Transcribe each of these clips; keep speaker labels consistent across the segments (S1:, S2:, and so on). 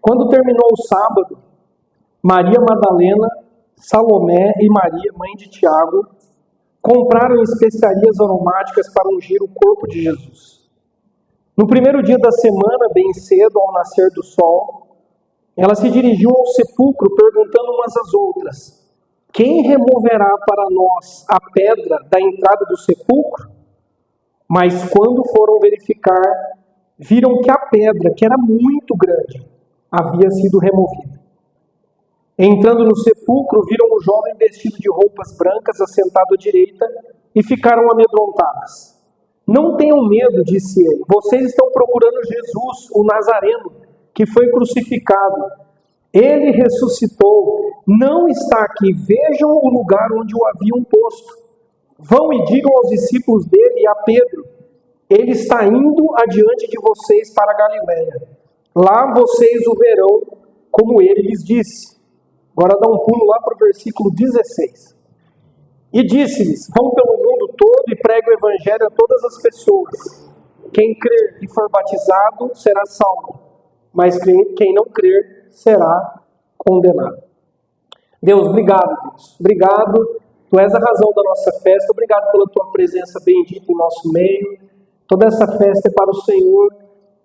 S1: Quando terminou o sábado, Maria Madalena, Salomé e Maria, mãe de Tiago, compraram especiarias aromáticas para ungir o corpo de Jesus. No primeiro dia da semana, bem cedo, ao nascer do sol, elas se dirigiam ao sepulcro, perguntando umas às outras: quem removerá para nós a pedra da entrada do sepulcro? Mas quando foram verificar, viram que a pedra, que era muito grande, havia sido removida. Entrando no sepulcro, viram um jovem vestido de roupas brancas assentado à direita e ficaram amedrontadas. Não tenham medo, disse ele. Vocês estão procurando Jesus, o Nazareno, que foi crucificado. Ele ressuscitou. Não está aqui. Vejam o lugar onde o haviam posto. Vão e digam aos discípulos dele e a Pedro: ele está indo adiante de vocês para a Galileia. Lá vocês o verão, como ele lhes disse. Agora dá um pulo lá para o versículo 16. E disse-lhes: vão pelo mundo todo e preguem o evangelho a todas as pessoas. Quem crer e for batizado será salvo, mas quem não crer será condenado. Deus, obrigado, Deus. Obrigado, Tu és a razão da nossa festa. Obrigado pela Tua presença bendita em nosso meio. Toda essa festa é para o Senhor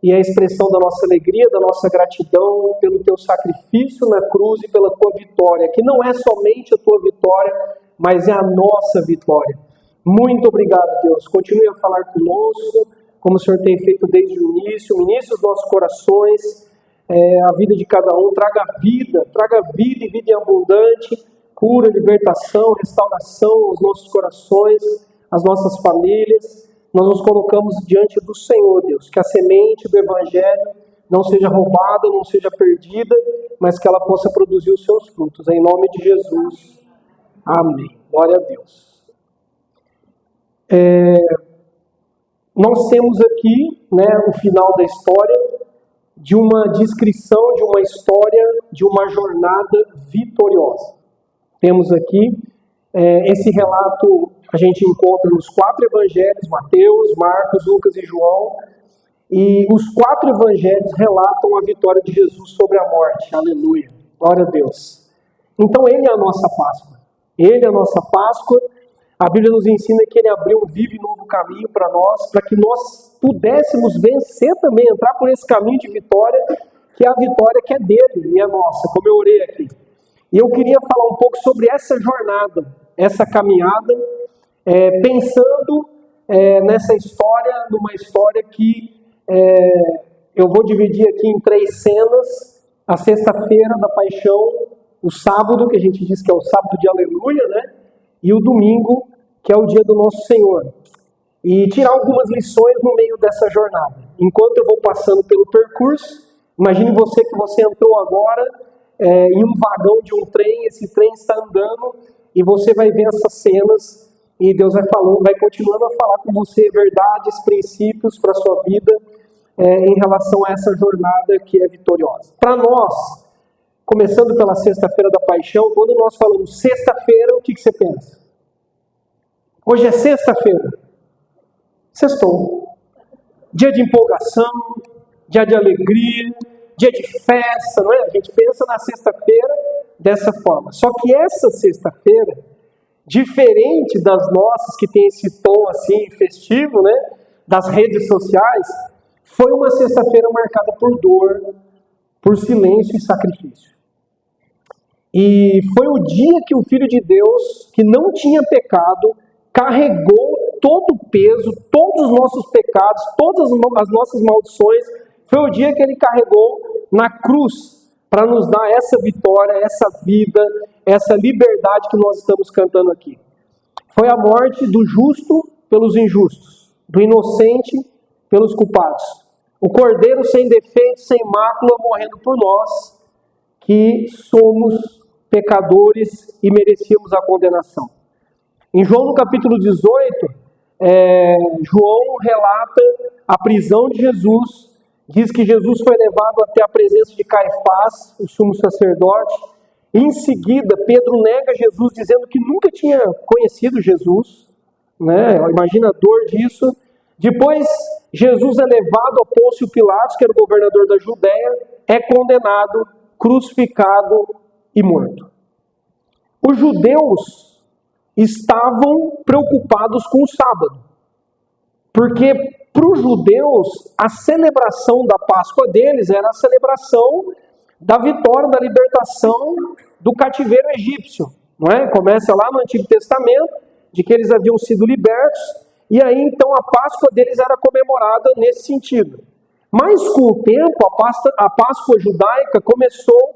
S1: e é a expressão da nossa alegria, da nossa gratidão pelo Teu sacrifício na cruz e pela Tua vitória, que não é somente a Tua vitória, mas é a nossa vitória. Muito obrigado, Deus. Continue a falar conosco, como o Senhor tem feito desde o início. Ministre os nossos corações, a vida de cada um. Traga vida e vida abundante, cura, libertação, restauração aos nossos corações, às nossas famílias. Nós nos colocamos diante do Senhor, Deus, que a semente do Evangelho não seja roubada, não seja perdida, mas que ela possa produzir os seus frutos. Em nome de Jesus. Amém. Glória a Deus. Nós temos aqui, o final da história, de uma descrição de uma história, de uma jornada vitoriosa. Temos aqui esse relato, a gente encontra nos 4 evangelhos, Mateus, Marcos, Lucas e João, e os 4 evangelhos relatam a vitória de Jesus sobre a morte. Aleluia. Glória a Deus. Então ele é a nossa Páscoa. Ele é a nossa Páscoa. A Bíblia nos ensina que ele abriu um vivo e novo caminho para nós, para que nós pudéssemos vencer também, entrar por esse caminho de vitória, que é a vitória que é dele e é nossa, como eu orei aqui. E eu queria falar um pouco sobre essa jornada, essa caminhada, pensando nessa história, numa história que eu vou dividir aqui em 3 cenas: a sexta-feira da paixão, o sábado, que a gente diz que é o sábado de aleluia, e o domingo, que é o dia do nosso Senhor. E tirar algumas lições no meio dessa jornada. Enquanto eu vou passando pelo percurso, imagine você que você entrou agora em um vagão de um trem, esse trem está andando, e você vai ver essas cenas, e Deus vai continuando a falar com você verdades, princípios para a sua vida, em relação a essa jornada que é vitoriosa. Para nós, começando pela sexta-feira da paixão, quando nós falamos sexta-feira, o que você pensa? Hoje é sexta-feira. Sextou. Dia de empolgação, dia de alegria, dia de festa, não é? A gente pensa na sexta-feira dessa forma. Só que essa sexta-feira, diferente das nossas, que tem esse tom assim festivo, das redes sociais, foi uma sexta-feira marcada por dor, por silêncio e sacrifício. E foi o dia que o Filho de Deus, que não tinha pecado, carregou todo o peso, todos os nossos pecados, todas as nossas maldições. Foi o dia que ele carregou na cruz para nos dar essa vitória, essa vida, essa liberdade que nós estamos cantando aqui. Foi a morte do justo pelos injustos, do inocente pelos culpados. O Cordeiro sem defeito, sem mácula, morrendo por nós, que somos pecadores e merecíamos a condenação. Em João, no capítulo 18, João relata a prisão de Jesus, diz que Jesus foi levado até a presença de Caifás, o sumo sacerdote. Em seguida, Pedro nega Jesus, dizendo que nunca tinha conhecido Jesus, Imagina a dor disso. Depois, Jesus é levado a Pôncio Pilatos, que era o governador da Judéia, é condenado, crucificado e morto. Os judeus estavam preocupados com o sábado, porque para os judeus a celebração da Páscoa deles era a celebração da vitória, da libertação do cativeiro egípcio, não é? Começa lá no Antigo Testamento, de que eles haviam sido libertos, e aí então a Páscoa deles era comemorada nesse sentido. Mas com o tempo, a Páscoa judaica começou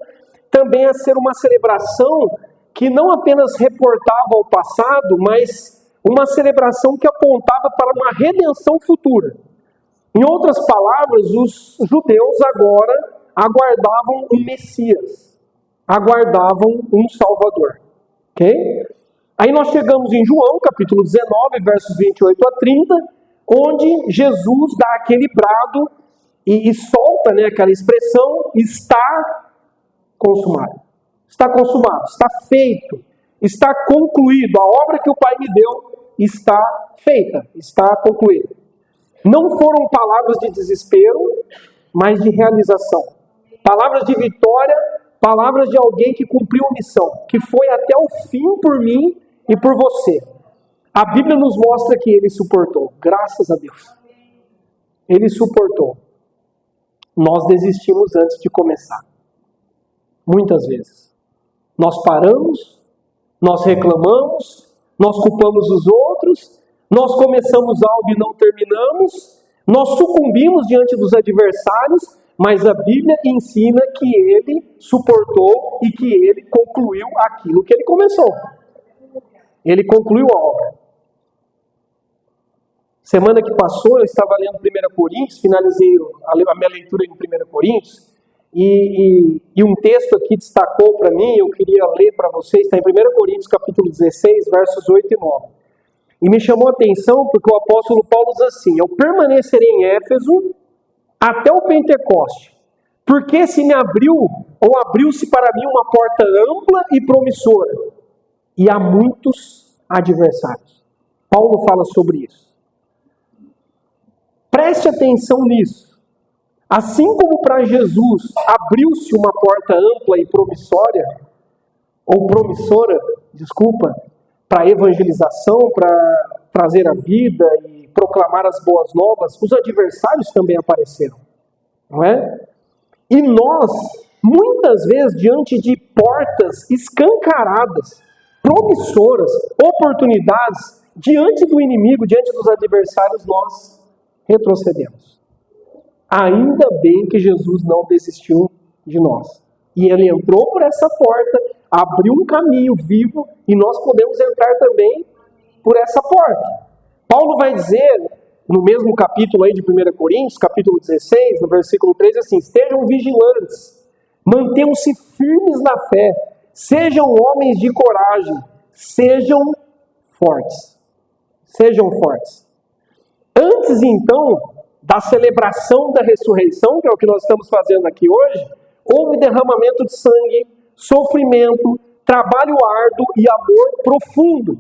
S1: também a ser uma celebração que não apenas reportava ao passado, mas uma celebração que apontava para uma redenção futura. Em outras palavras, os judeus agora aguardavam um Messias, aguardavam um Salvador. Ok? Aí nós chegamos em João, capítulo 19, versos 28 a 30, onde Jesus dá aquele brado e solta, né, aquela expressão, está consumado. Está consumado, está feito, está concluído. A obra que o Pai me deu está feita, está concluída. Não foram palavras de desespero, mas de realização. Palavras de vitória, palavras de alguém que cumpriu a missão, que foi até o fim por mim e por você. A Bíblia nos mostra que ele suportou, graças a Deus. Ele suportou. Nós desistimos antes de começar. Muitas vezes. Nós paramos, nós reclamamos, nós culpamos os outros, nós começamos algo e não terminamos, nós sucumbimos diante dos adversários, mas a Bíblia ensina que ele suportou e que ele concluiu aquilo que ele começou. Ele concluiu a obra. Semana que passou eu estava lendo 1 Coríntios, finalizei a minha leitura em 1 Coríntios, e um texto aqui destacou para mim, eu queria ler para vocês, está em 1 Coríntios capítulo 16, versos 8 e 9. E me chamou a atenção porque o apóstolo Paulo diz assim: eu permanecerei em Éfeso até o Pentecoste, porque se me abriu, ou abriu-se para mim uma porta ampla e promissora, e há muitos adversários. Paulo fala sobre isso. Preste atenção nisso. Assim como para Jesus abriu-se uma porta ampla e promissora, para evangelização, para trazer a vida e proclamar as boas novas, os adversários também apareceram, não é? E nós, muitas vezes, diante de portas escancaradas, promissoras, oportunidades, diante do inimigo, diante dos adversários, nós retrocedemos. Ainda bem que Jesus não desistiu de nós. E ele entrou por essa porta, abriu um caminho vivo, e nós podemos entrar também por essa porta. Paulo vai dizer, no mesmo capítulo aí de 1 Coríntios, capítulo 16, no versículo 13, assim: estejam vigilantes, mantenham-se firmes na fé, sejam homens de coragem, sejam fortes. Sejam fortes. Antes, então, da celebração da ressurreição, que é o que nós estamos fazendo aqui hoje, houve derramamento de sangue, sofrimento, trabalho árduo e amor profundo.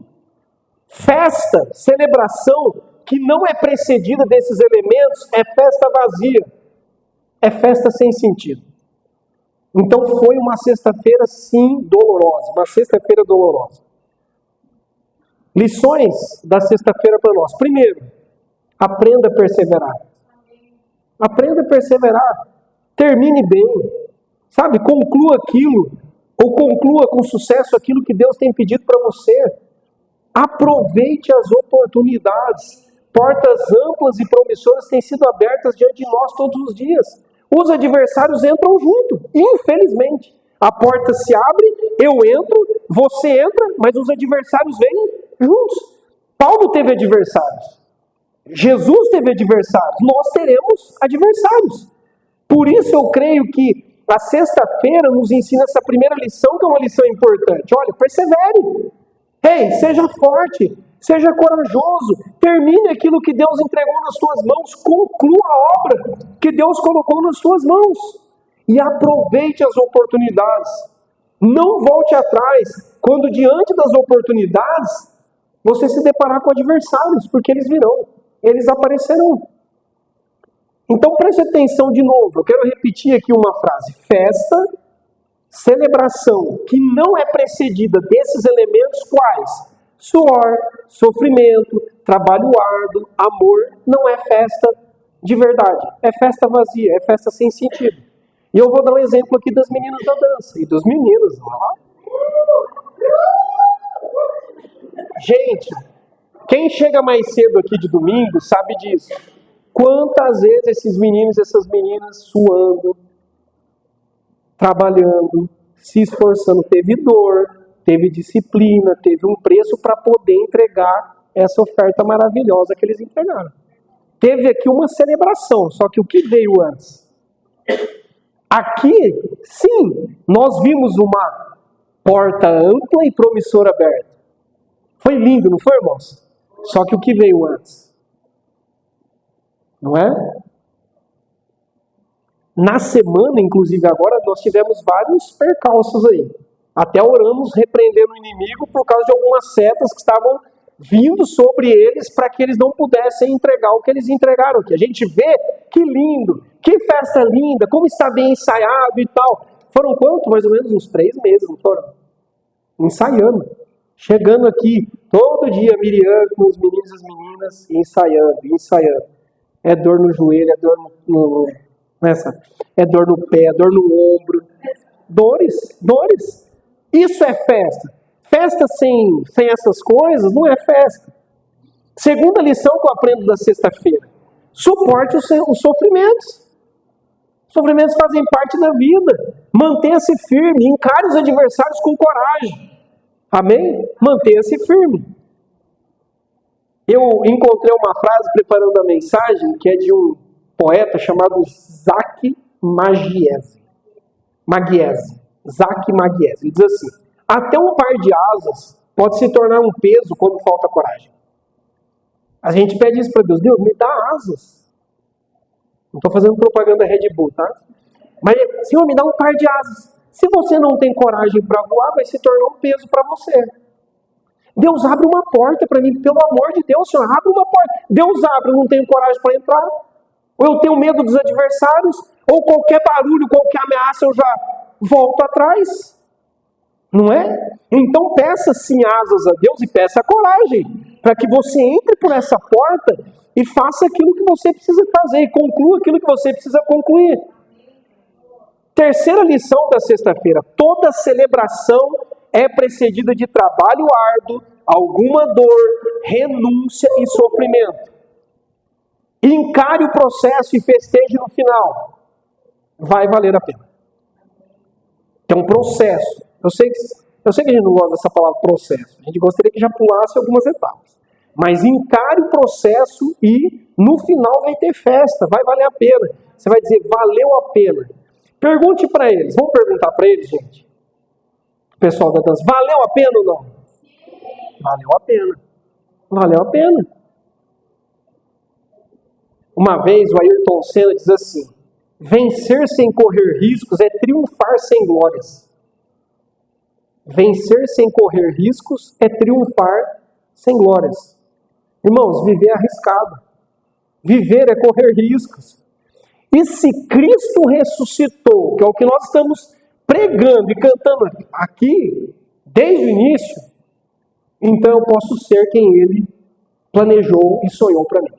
S1: Festa, celebração, que não é precedida desses elementos, é festa vazia, é festa sem sentido. Então foi uma sexta-feira, sim, dolorosa, uma sexta-feira dolorosa. Lições da sexta-feira para nós. Primeiro, aprenda a perseverar. Aprenda a perseverar. Termine bem. Sabe, conclua aquilo, ou conclua com sucesso aquilo que Deus tem pedido para você. Aproveite as oportunidades. Portas amplas e promissoras têm sido abertas diante de nós todos os dias. Os adversários entram junto, infelizmente. A porta se abre, eu entro, você entra, mas os adversários vêm juntos. Paulo teve adversários. Jesus teve adversários. Nós teremos adversários. Por isso eu creio que a sexta-feira nos ensina essa primeira lição, que é uma lição importante. Olha, persevere. Ei, seja forte, seja corajoso, termine aquilo que Deus entregou nas tuas mãos, conclua a obra que Deus colocou nas tuas mãos e aproveite as oportunidades. Não volte atrás quando diante das oportunidades você se deparar com adversários, porque eles virão, eles aparecerão. Então preste atenção de novo, eu quero repetir aqui uma frase. Festa, celebração, que não é precedida desses elementos quais? Suor, sofrimento, trabalho árduo, amor, não é festa de verdade. É festa vazia, é festa sem sentido. E eu vou dar um exemplo aqui das meninas da dança e dos meninos. Gente, quem chega mais cedo aqui de domingo sabe disso. Quantas vezes esses meninos e essas meninas suando, trabalhando, se esforçando, teve dor, teve disciplina, teve um preço para poder entregar essa oferta maravilhosa que eles entregaram. Teve aqui uma celebração, só que o que veio antes? Aqui, sim, nós vimos uma porta ampla e promissora aberta. Foi lindo, não foi, irmãos? Só que o que veio antes? Não é? Na semana, inclusive agora, nós tivemos vários percalços aí. Até oramos repreendendo o inimigo por causa de algumas setas que estavam vindo sobre eles para que eles não pudessem entregar o que eles entregaram aqui. A gente vê que lindo, que festa linda, como está bem ensaiado e tal. Foram quanto? Mais ou menos uns 3 meses, não foram? Ensaiando. Chegando aqui, todo dia, Miriam com os meninos e as meninas, ensaiando. É dor no joelho, é dor é dor no pé, é dor no ombro. Dores. Isso é festa. Festa sem essas coisas não é festa. Segunda lição que eu aprendo da sexta-feira. Suporte os sofrimentos. Os sofrimentos fazem parte da vida. Mantenha-se firme. Encare os adversários com coragem. Amém? Mantenha-se firme. Eu encontrei uma frase preparando a mensagem que é de um poeta chamado Zach Magiese. Zach Magiese. Ele diz assim: até um par de asas pode se tornar um peso quando falta coragem. A gente pede isso para Deus. Deus, me dá asas. Não estou fazendo propaganda Red Bull, tá? Mas, Senhor, me dá um par de asas. Se você não tem coragem para voar, vai se tornar um peso para você. Deus, abre uma porta para mim. Pelo amor de Deus, Senhor, abre uma porta. Deus abre, eu não tenho coragem para entrar. Ou eu tenho medo dos adversários. Ou qualquer barulho, qualquer ameaça, eu já volto atrás. Não é? Então peça sim asas a Deus e peça coragem. Para que você entre por essa porta e faça aquilo que você precisa fazer. E conclua aquilo que você precisa concluir. Terceira lição da sexta-feira. Toda celebração é precedida de trabalho árduo, alguma dor, renúncia e sofrimento. Encare o processo e festeje no final. Vai valer a pena. É um processo. Eu sei que a gente não gosta dessa palavra processo. A gente gostaria que já pulasse algumas etapas. Mas encare o processo e no final vai ter festa. Vai valer a pena. Você vai dizer, valeu a pena. Pergunte para eles. Vamos perguntar para eles, gente? O pessoal da dança. Valeu a pena ou não? Valeu a pena. Valeu a pena. Uma vez o Ayrton Senna diz assim: vencer sem correr riscos é triunfar sem glórias. Vencer sem correr riscos é triunfar sem glórias. Irmãos, viver é arriscado. Viver é correr riscos. E se Cristo ressuscitou, que é o que nós estamos pregando e cantando aqui, desde o início, então eu posso ser quem Ele planejou e sonhou para mim.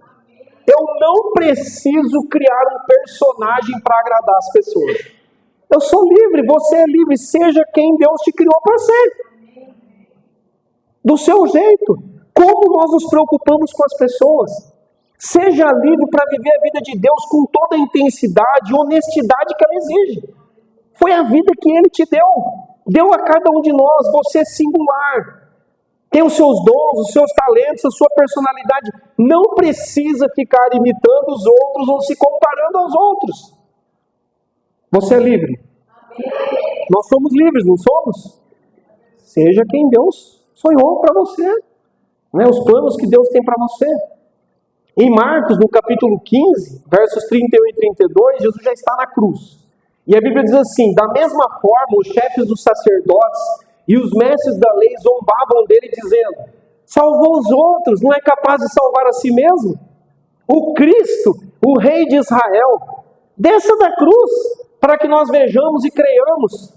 S1: Eu não preciso criar um personagem para agradar as pessoas. Eu sou livre, você é livre, seja quem Deus te criou para ser. Do seu jeito. Como nós nos preocupamos com as pessoas. Seja livre para viver a vida de Deus com toda a intensidade e honestidade que ela exige. Foi a vida que Ele te deu. Deu a cada um de nós, você é singular. Tem os seus dons, os seus talentos, a sua personalidade. Não precisa ficar imitando os outros ou se comparando aos outros. Você é livre. Nós somos livres, não somos? Seja quem Deus sonhou para você. Né? Os planos que Deus tem para você. Em Marcos, no capítulo 15, versos 31 e 32, Jesus já está na cruz. E a Bíblia diz assim: da mesma forma, os chefes dos sacerdotes e os mestres da lei zombavam dele, dizendo: salvou os outros, não é capaz de salvar a si mesmo? o Cristo, o Rei de Israel, desça da cruz para que nós vejamos e creiamos.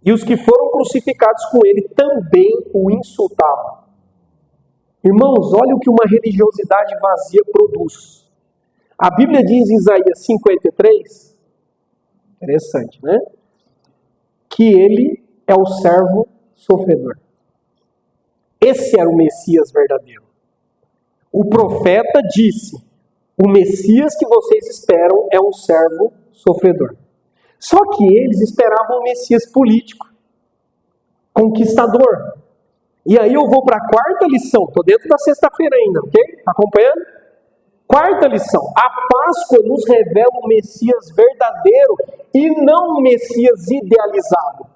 S1: E os que foram crucificados com ele também o insultavam. Irmãos, olha o que uma religiosidade vazia produz. A Bíblia diz em Isaías 53, interessante, né? Que ele é o servo sofredor. Esse era o Messias verdadeiro. O profeta disse: o Messias que vocês esperam é um servo sofredor. Só que eles esperavam um Messias político, conquistador. E aí eu vou para a quarta lição, estou dentro da sexta-feira ainda, ok? Está acompanhando? Quarta lição: a Páscoa nos revela um Messias verdadeiro e não um Messias idealizado.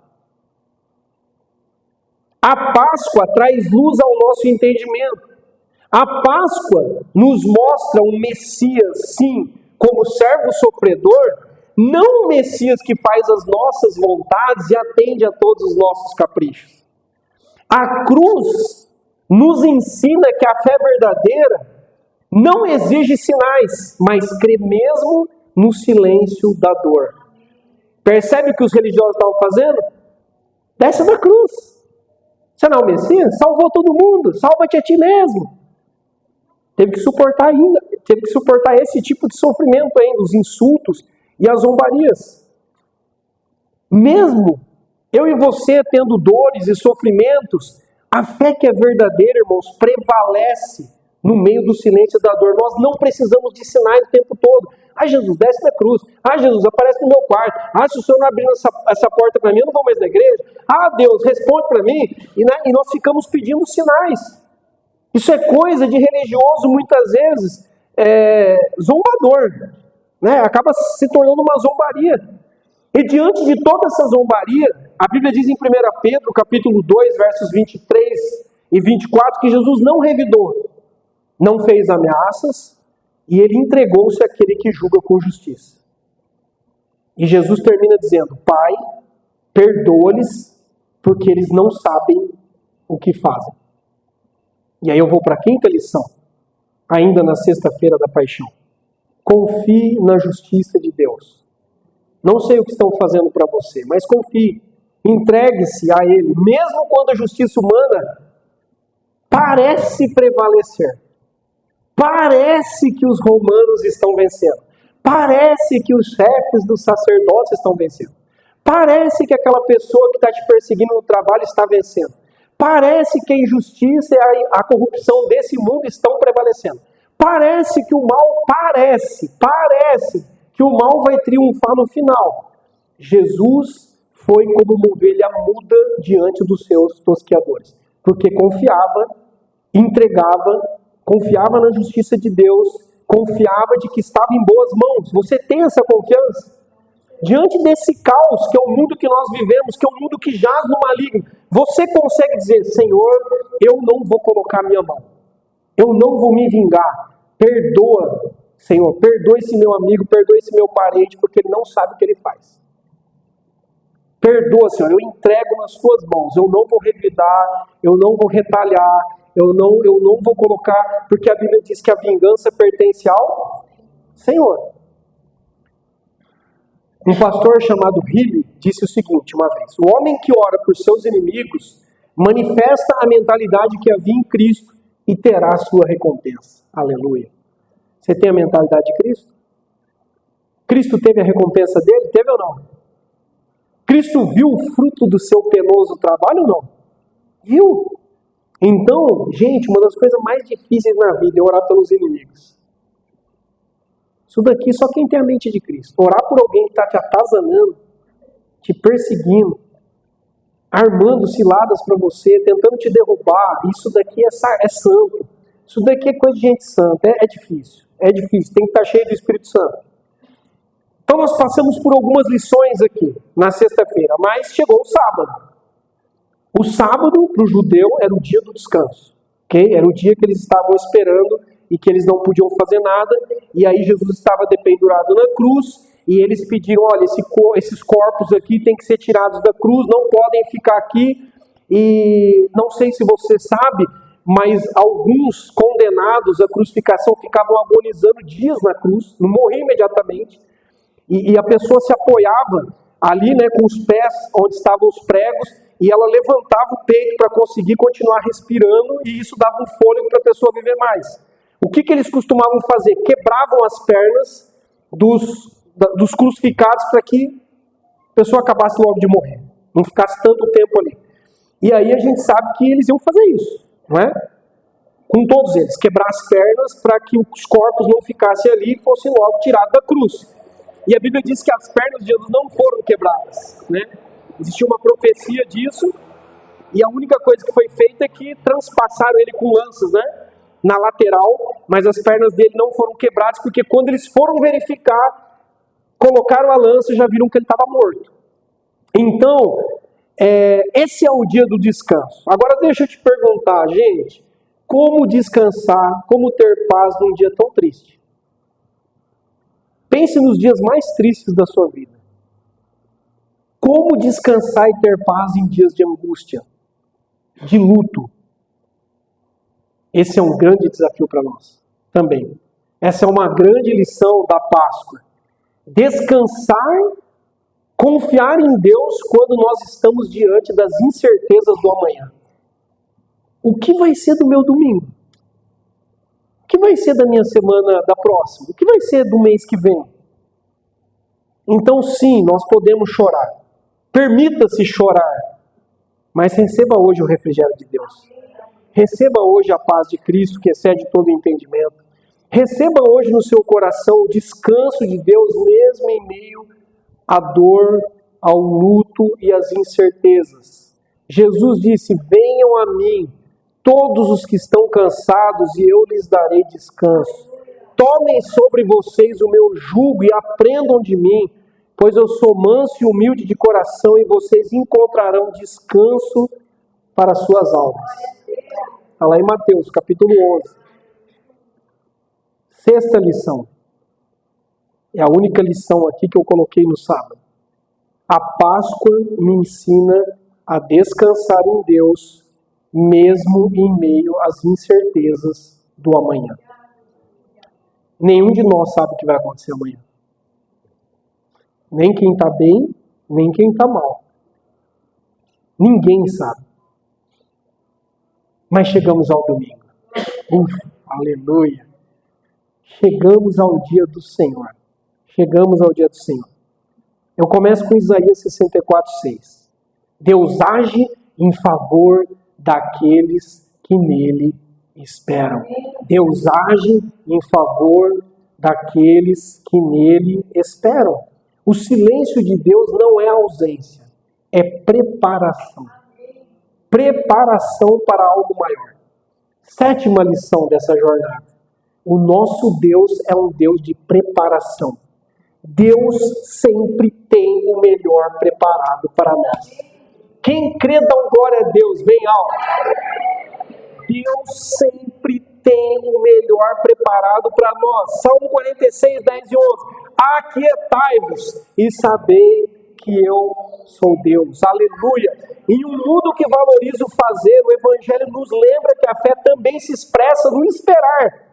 S1: A Páscoa traz luz ao nosso entendimento. A Páscoa nos mostra um Messias, sim, como servo sofredor, não um Messias que faz as nossas vontades e atende a todos os nossos caprichos. A cruz nos ensina que a fé verdadeira não exige sinais, mas crê mesmo no silêncio da dor. Percebe o que os religiosos estavam fazendo? Desce da cruz. Você não é o Messias? Salvou todo mundo. Salva-te a ti mesmo. Teve que suportar esse tipo de sofrimento ainda, os insultos e as zombarias. Mesmo eu e você tendo dores e sofrimentos, a fé que é verdadeira, irmãos, prevalece no meio do silêncio da dor. Nós não precisamos de sinais o tempo todo. Ah, Jesus, desce da cruz. Ah, Jesus, aparece no meu quarto. Ah, se o Senhor não abrir essa porta para mim, eu não vou mais na igreja. Ah, Deus, responde para mim. E nós ficamos pedindo sinais. Isso é coisa de religioso, muitas vezes, zombador. Né? Acaba se tornando uma zombaria. E diante de toda essa zombaria, a Bíblia diz em 1 Pedro, capítulo 2, versos 23 e 24, que Jesus não revidou, não fez ameaças, e ele entregou-se àquele que julga com justiça. E Jesus termina dizendo: Pai, perdoa-lhes, porque eles não sabem o que fazem. E aí eu vou para a quinta lição, ainda na sexta-feira da paixão. Confie na justiça de Deus. Não sei o que estão fazendo para você, mas confie. Entregue-se a Ele, mesmo quando a justiça humana parece prevalecer. Parece que os romanos estão vencendo. Parece que os chefes dos sacerdotes estão vencendo. Parece que aquela pessoa que está te perseguindo no trabalho está vencendo. Parece que a injustiça e a corrupção desse mundo estão prevalecendo. Parece que o mal, parece que o mal vai triunfar no final. Jesus foi como uma ovelha muda diante dos seus tosqueadores, porque confiava, entregava, confiava na justiça de Deus, confiava de que estava em boas mãos. Você tem essa confiança? Diante desse caos, que é o mundo que nós vivemos, que é um mundo que jaz no maligno, você consegue dizer: Senhor, eu não vou colocar minha mão, eu não vou me vingar, perdoa, Senhor, perdoa esse meu amigo, perdoa esse meu parente, porque ele não sabe o que ele faz. Perdoa, Senhor, eu entrego nas tuas mãos, eu não vou revidar, eu não vou retalhar, eu não vou colocar, porque a Bíblia diz que a vingança pertence ao Senhor. Um pastor chamado Healy disse o seguinte uma vez: o homem que ora por seus inimigos manifesta a mentalidade que havia em Cristo e terá a sua recompensa. Aleluia. Você tem a mentalidade de Cristo? Cristo teve a recompensa dele? Teve ou não? Cristo viu o fruto do seu penoso trabalho ou não? Viu? Então, gente, uma das coisas mais difíceis na vida é orar pelos inimigos. Isso daqui só quem tem a mente de Cristo. Orar por alguém que está te atazanando, te perseguindo, armando ciladas para você, tentando te derrubar. Isso daqui é santo. Isso daqui é coisa de gente santa. É difícil. É difícil. Tem que estar cheio do Espírito Santo. Então nós passamos por algumas lições aqui na sexta-feira, mas chegou o sábado. O sábado, para o judeu, era o dia do descanso. Okay? Era o dia que eles estavam esperando e que eles não podiam fazer nada. E aí Jesus estava dependurado na cruz e eles pediram: olha, esses corpos aqui têm que ser tirados da cruz, não podem ficar aqui. E não sei se você sabe, mas alguns condenados à crucificação ficavam agonizando dias na cruz, não morriam imediatamente, e a pessoa se apoiava ali, né, com os pés onde estavam os pregos, e ela levantava o peito para conseguir continuar respirando, e isso dava um fôlego para a pessoa viver mais. O que eles costumavam fazer? Quebravam as pernas dos crucificados para que a pessoa acabasse logo de morrer, não ficasse tanto tempo ali. E aí a gente sabe que eles iam fazer isso, não é? Com todos eles, quebrar as pernas para que os corpos não ficassem ali e fossem logo tirados da cruz. E a Bíblia diz que as pernas de Jesus não foram quebradas, né? Existia uma profecia disso, e a única coisa que foi feita é que transpassaram ele com lanças, né? Na lateral, mas as pernas dele não foram quebradas, porque quando eles foram verificar, colocaram a lança e já viram que ele estava morto. Então, esse é o dia do descanso. Agora deixa eu te perguntar, gente, como descansar, como ter paz num dia tão triste? Pense nos dias mais tristes da sua vida. Como descansar e ter paz em dias de angústia, de luto? Esse é um grande desafio para nós também. Essa é uma grande lição da Páscoa. Descansar, confiar em Deus quando nós estamos diante das incertezas do amanhã. O que vai ser do meu domingo? O que vai ser da minha semana da próxima? O que vai ser do mês que vem? Então sim, nós podemos chorar. Permita-se chorar, mas receba hoje o refrigério de Deus. Receba hoje a paz de Cristo que excede todo entendimento. Receba hoje no seu coração o descanso de Deus mesmo em meio à dor, ao luto e às incertezas. Jesus disse: venham a mim todos os que estão cansados e eu lhes darei descanso. Tomem sobre vocês o meu jugo e aprendam de mim, pois eu sou manso e humilde de coração e vocês encontrarão descanso para as suas almas. Está lá em Mateus, capítulo 11. Sexta lição. É a única lição aqui que eu coloquei no sábado. A Páscoa me ensina a descansar em Deus, mesmo em meio às incertezas do amanhã. Nenhum de nós sabe o que vai acontecer amanhã. Nem quem está bem, nem quem está mal. Ninguém sabe. Mas chegamos ao domingo. Aleluia. Chegamos ao dia do Senhor. Chegamos ao dia do Senhor. Eu começo com Isaías 64:6. Deus age em favor daqueles que nele esperam. Deus age em favor daqueles que nele esperam. O silêncio de Deus não é ausência, é preparação. Preparação para algo maior. Sétima lição dessa jornada. O nosso Deus é um Deus de preparação. Deus sempre tem o melhor preparado para nós. Quem crê, dá um glória a Deus, bem alto. Deus sempre tem o melhor preparado para nós. Salmo 46, 10 e 11. Aquietai-vos e sabei que eu sou Deus. Aleluia. Em um mundo que valoriza o fazer, o Evangelho nos lembra que a fé também se expressa no esperar.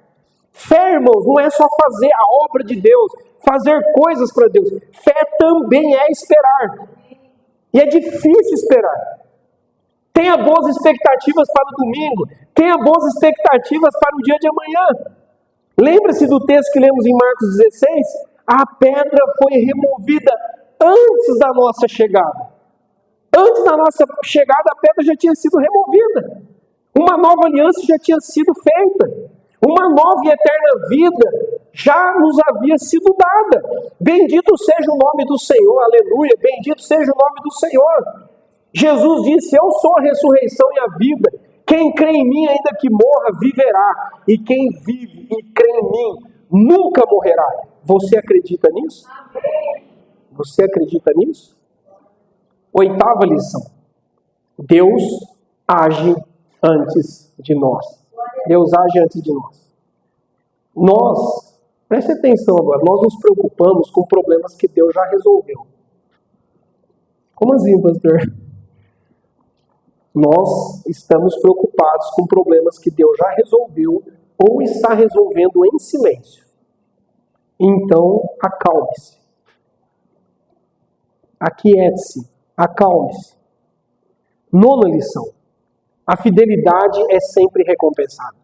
S1: Fé, irmãos, não é só fazer a obra de Deus, fazer coisas para Deus. Fé também é esperar. E é difícil esperar. Tenha boas expectativas para o domingo. Tenha boas expectativas para o dia de amanhã. Lembre-se do texto que lemos em Marcos 16? A pedra foi removida antes da nossa chegada. Antes da nossa chegada, a pedra já tinha sido removida. Uma nova aliança já tinha sido feita. Uma nova e eterna vida já nos havia sido dada. Bendito seja o nome do Senhor, aleluia. Bendito seja o nome do Senhor. Jesus disse: eu sou a ressurreição e a vida. Quem crê em mim, ainda que morra, viverá. E quem vive e crê em mim, nunca morrerá. Você acredita nisso? Você acredita nisso? Oitava lição. Deus age antes de nós. Deus age antes de nós. Nós, preste atenção agora, nós nos preocupamos com problemas que Deus já resolveu. Como assim, pastor? Nós estamos preocupados com problemas que Deus já resolveu ou está resolvendo em silêncio. Então, acalme-se. Aquiete-se. Acalme-se. Nona lição. A fidelidade é sempre recompensada.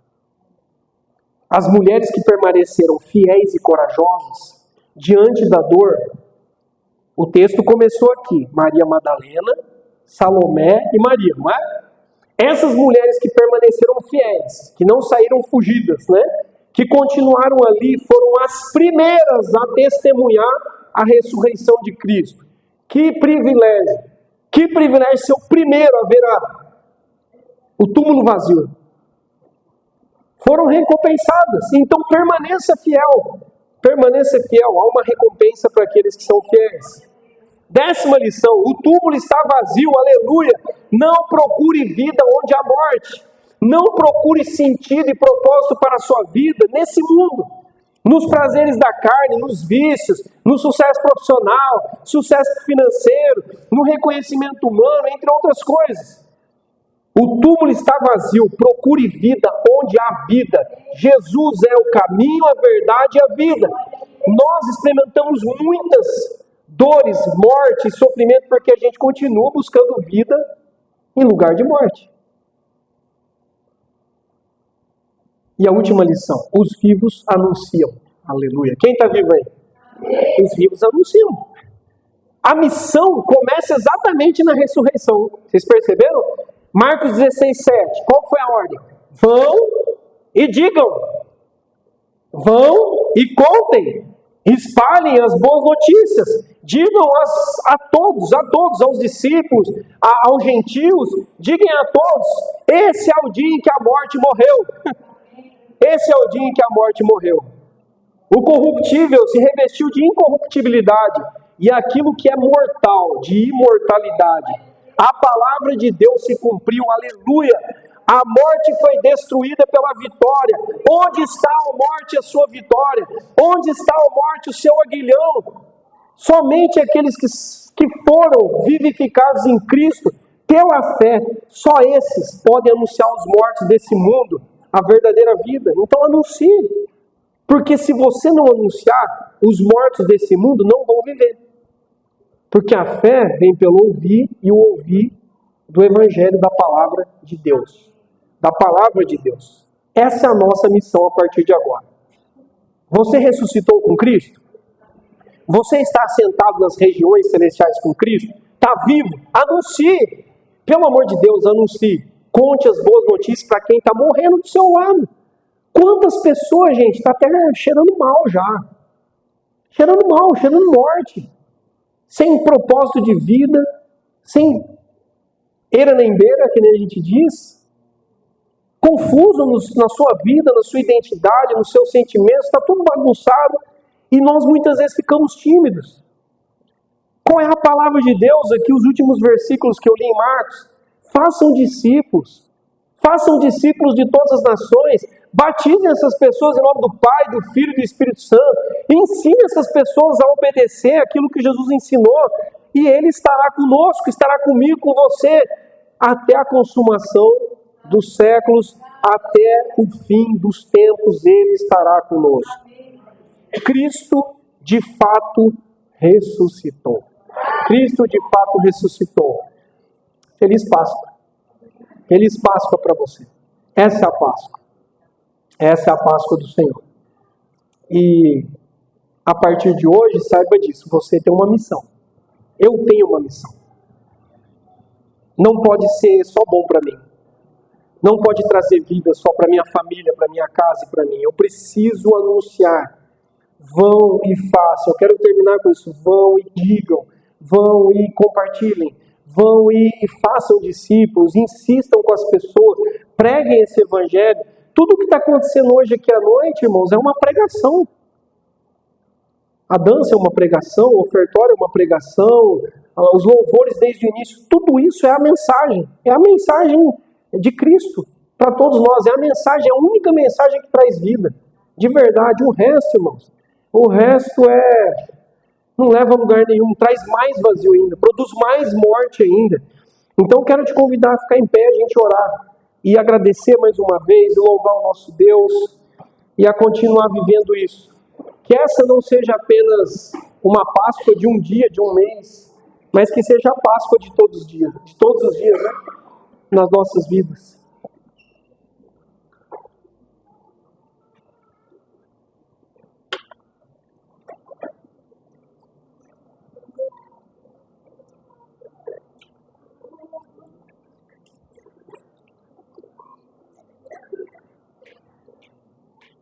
S1: As mulheres que permaneceram fiéis e corajosas diante da dor, o texto começou aqui, Maria Madalena, Salomé e Maria, não é? Essas mulheres que permaneceram fiéis, que não saíram fugidas, né? Que continuaram ali, foram as primeiras a testemunhar a ressurreição de Cristo. Que privilégio! Que privilégio ser o primeiro a ver o túmulo vazio. Foram recompensadas. Então permaneça fiel. Permaneça fiel. Há uma recompensa para aqueles que são fiéis. 10ª lição. O túmulo está vazio. Aleluia. Não procure vida onde há morte. Não procure sentido e propósito para a sua vida nesse mundo. Nos prazeres da carne, nos vícios, no sucesso profissional, sucesso financeiro, no reconhecimento humano, entre outras coisas. O túmulo está vazio, procure vida onde há vida. Jesus é o caminho, a verdade e a vida. Nós experimentamos muitas dores, morte e sofrimento porque a gente continua buscando vida em lugar de morte. E a última lição, os vivos anunciam. Aleluia. Quem está vivo aí? Os vivos anunciam. A missão começa exatamente na ressurreição. Vocês perceberam? Marcos 16:7. Qual foi a ordem? Vão e digam. Vão e contem. Espalhem as boas notícias. Digam a todos, aos discípulos, aos gentios. Digam a todos. Esse é o dia em que a morte morreu. Esse é o dia em que a morte morreu. O corruptível se revestiu de incorruptibilidade e aquilo que é mortal, de imortalidade. A palavra de Deus se cumpriu, aleluia. A morte foi destruída pela vitória. Onde está a morte, a sua vitória? Onde está a morte, o seu aguilhão? Somente aqueles que foram vivificados em Cristo pela fé, só esses podem anunciar aos mortos desse mundo a verdadeira vida. Então anuncie. Porque se você não anunciar, os mortos desse mundo não vão viver. Porque a fé vem pelo ouvir e o ouvir do Evangelho, da Palavra de Deus. Da Palavra de Deus. Essa é a nossa missão a partir de agora. Você ressuscitou com Cristo? Você está assentado nas regiões celestiais com Cristo? Está vivo? Anuncie! Pelo amor de Deus, anuncie. Conte as boas notícias para quem está morrendo do seu lado. Quantas pessoas, gente, está até cheirando mal já. Cheirando mal, cheirando morte. Sem propósito de vida, sem eira nem beira, que nem a gente diz. Confuso na sua vida, na sua identidade, nos seus sentimentos, está tudo bagunçado. E nós muitas vezes ficamos tímidos. Qual é a palavra de Deus aqui, os últimos versículos que eu li em Marcos? Façam discípulos. Façam discípulos de todas as nações. Batizem essas pessoas em nome do Pai, do Filho e do Espírito Santo. Ensine essas pessoas a obedecer aquilo que Jesus ensinou. E Ele estará conosco, estará comigo, com você, até a consumação dos séculos, até o fim dos tempos, Ele estará conosco. Cristo, de fato, ressuscitou. Cristo, de fato, ressuscitou. Feliz Páscoa. Feliz Páscoa para você. Essa é a Páscoa. Essa é a Páscoa do Senhor. E a partir de hoje, saiba disso, você tem uma missão. Eu tenho uma missão. Não pode ser só bom para mim. Não pode trazer vida só para minha família, para minha casa e para mim. Eu preciso anunciar. Vão e façam. Eu quero terminar com isso. Vão e digam. Vão e compartilhem. Vão e façam discípulos. Insistam com as pessoas. Preguem esse evangelho. Tudo o que está acontecendo hoje aqui à noite, irmãos, é uma pregação. A dança é uma pregação, o ofertório é uma pregação, os louvores desde o início, tudo isso é a mensagem. É a mensagem de Cristo para todos nós. É a mensagem, é a única mensagem que traz vida. De verdade, o resto, irmãos, o resto não leva a lugar nenhum, traz mais vazio ainda, produz mais morte ainda. Então quero te convidar a ficar em pé, a gente orar e agradecer mais uma vez, louvar o nosso Deus e a continuar vivendo isso. Que essa não seja apenas uma Páscoa de um dia, de um mês, mas que seja a Páscoa de todos os dias, né? Nas nossas vidas.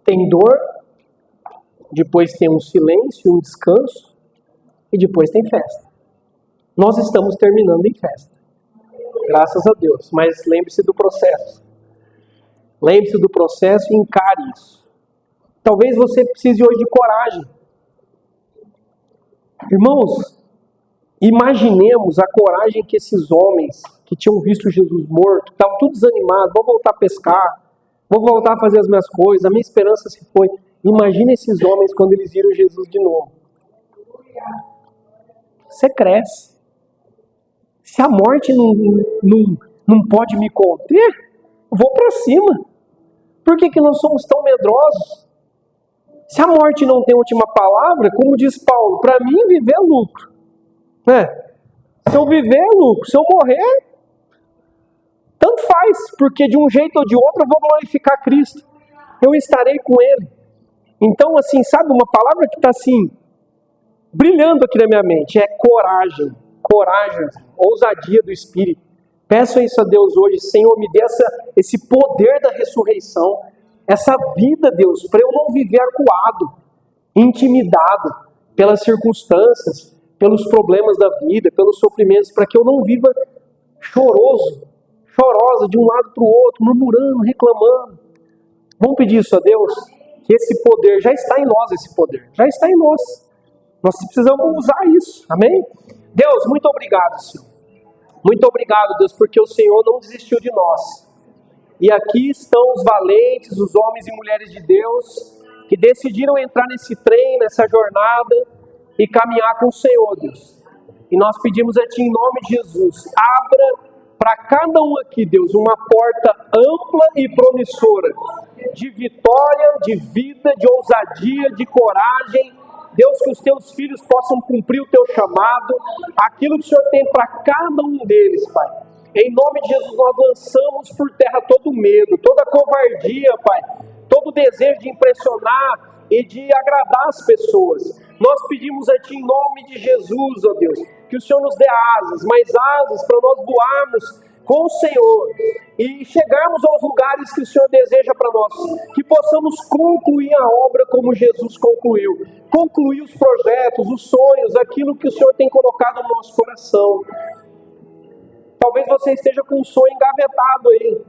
S1: Tem dor, depois tem um silêncio, um descanso, e depois tem festa. Nós estamos terminando em festa. Graças a Deus. Mas lembre-se do processo. Lembre-se do processo e encare isso. Talvez você precise hoje de coragem. Irmãos, imaginemos a coragem que esses homens que tinham visto Jesus morto, estavam todos desanimados, vou voltar a pescar, vou voltar a fazer as minhas coisas, a minha esperança se foi. Imagine esses homens quando eles viram Jesus de novo. Você cresce. Se a morte não pode me conter, vou para cima. Por que nós somos tão medrosos? Se a morte não tem última palavra, como diz Paulo, para mim viver é lucro. Se eu viver é lucro, se eu morrer, tanto faz, porque de um jeito ou de outro eu vou glorificar Cristo. Eu estarei com Ele. Então, assim, sabe uma palavra que está assim, brilhando aqui na minha mente, é coragem. Coragem, ousadia do Espírito. Peço isso a Deus hoje, Senhor, me dê esse poder da ressurreição, essa vida, Deus, para eu não viver acuado, intimidado pelas circunstâncias, pelos problemas da vida, pelos sofrimentos, para que eu não viva chorosa de um lado para o outro, murmurando, reclamando. Vamos pedir isso a Deus? Que esse poder, já está em nós esse poder, já está em nós. Nós precisamos usar isso, amém? Deus, muito obrigado, Senhor. Muito obrigado, Deus, porque o Senhor não desistiu de nós. E aqui estão os valentes, os homens e mulheres de Deus, que decidiram entrar nesse trem, nessa jornada, e caminhar com o Senhor, Deus. E nós pedimos a Ti, em nome de Jesus, abra para cada um aqui, Deus, uma porta ampla e promissora, de vitória, de vida, de ousadia, de coragem. Deus, que os Teus filhos possam cumprir o Teu chamado, aquilo que o Senhor tem para cada um deles, Pai. Em nome de Jesus, nós lançamos por terra todo medo, toda covardia, Pai, todo desejo de impressionar e de agradar as pessoas. Nós pedimos a Ti, em nome de Jesus, ó Deus, que o Senhor nos dê asas, mais asas para nós voarmos com o Senhor e chegarmos aos lugares que o Senhor deseja para nós, que possamos concluir a obra como Jesus concluiu, concluir os projetos, os sonhos, aquilo que o Senhor tem colocado no nosso coração. Talvez você esteja com um sonho engavetado aí.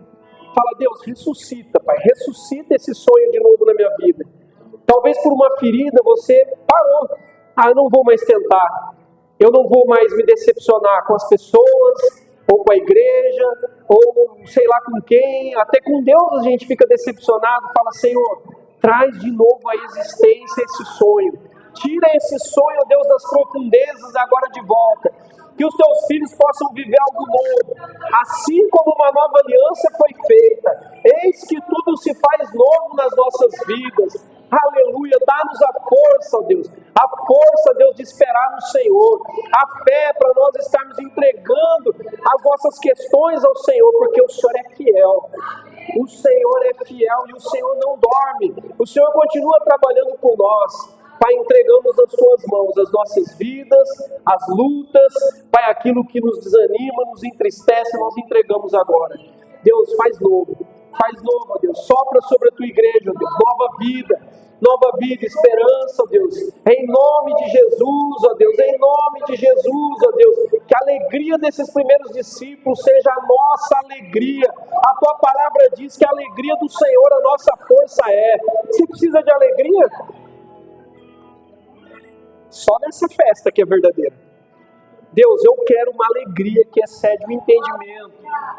S1: Fala, Deus, ressuscita, Pai, ressuscita esse sonho de novo na minha vida. Talvez por uma ferida você parou. Eu não vou mais tentar. Eu não vou mais me decepcionar com as pessoas, ou com a igreja, ou sei lá com quem. Até com Deus a gente fica decepcionado. Fala, Senhor, traz de novo à existência esse sonho. Tira esse sonho, Deus, das profundezas agora de volta. Que os Teus filhos possam viver algo novo. Assim como uma nova aliança foi feita. Eis que tudo se faz novo nas nossas vidas. Aleluia, dá-nos a força, Deus. A força, Deus, de esperar no Senhor. A fé para nós estarmos entregando as nossas questões ao Senhor, porque o Senhor é fiel. O Senhor é fiel e o Senhor não dorme. O Senhor continua trabalhando por nós. Pai, entregamos nas Tuas mãos as nossas vidas, as lutas, Pai, aquilo que nos desanima, nos entristece, nós entregamos agora. Deus, faz novo, ó Deus, sopra sobre a Tua igreja, ó Deus, nova vida, esperança, ó Deus, em nome de Jesus, ó Deus, em nome de Jesus, ó Deus, que a alegria desses primeiros discípulos seja a nossa alegria. A Tua palavra diz que a alegria do Senhor a nossa força é. Você precisa de alegria? Só nessa festa que é verdadeira. Deus, eu quero uma alegria que excede o entendimento.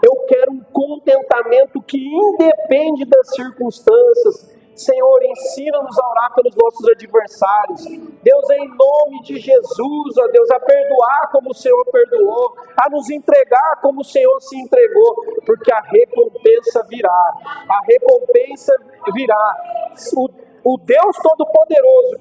S1: Eu quero um contentamento que independe das circunstâncias. Senhor, ensina-nos a orar pelos nossos adversários. Deus, em nome de Jesus, ó Deus, a perdoar como o Senhor perdoou, a nos entregar como o Senhor se entregou, porque a recompensa virá. A recompensa virá. O Deus Todo-Poderoso,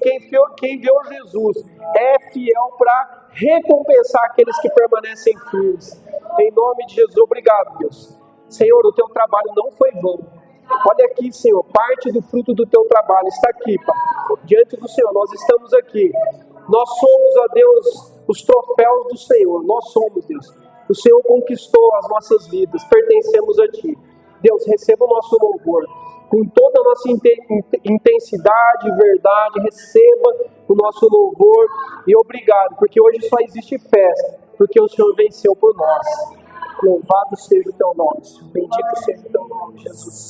S1: quem enviou Jesus, é fiel para recompensar aqueles que permanecem firmes. Em nome de Jesus, obrigado, Deus. Senhor, o teu trabalho não foi vão. Olha aqui, Senhor, parte do fruto do teu trabalho está aqui, Pai. Diante do Senhor, nós estamos aqui. Nós somos, ó Deus, os troféus do Senhor. Nós somos, Deus. O Senhor conquistou as nossas vidas, pertencemos a Ti. Deus, receba o nosso louvor. Com toda a nossa intensidade e verdade, receba o nosso louvor e obrigado, porque hoje só existe festa, porque o Senhor venceu por nós. Louvado seja o teu nome, bendito seja o teu nome, Jesus.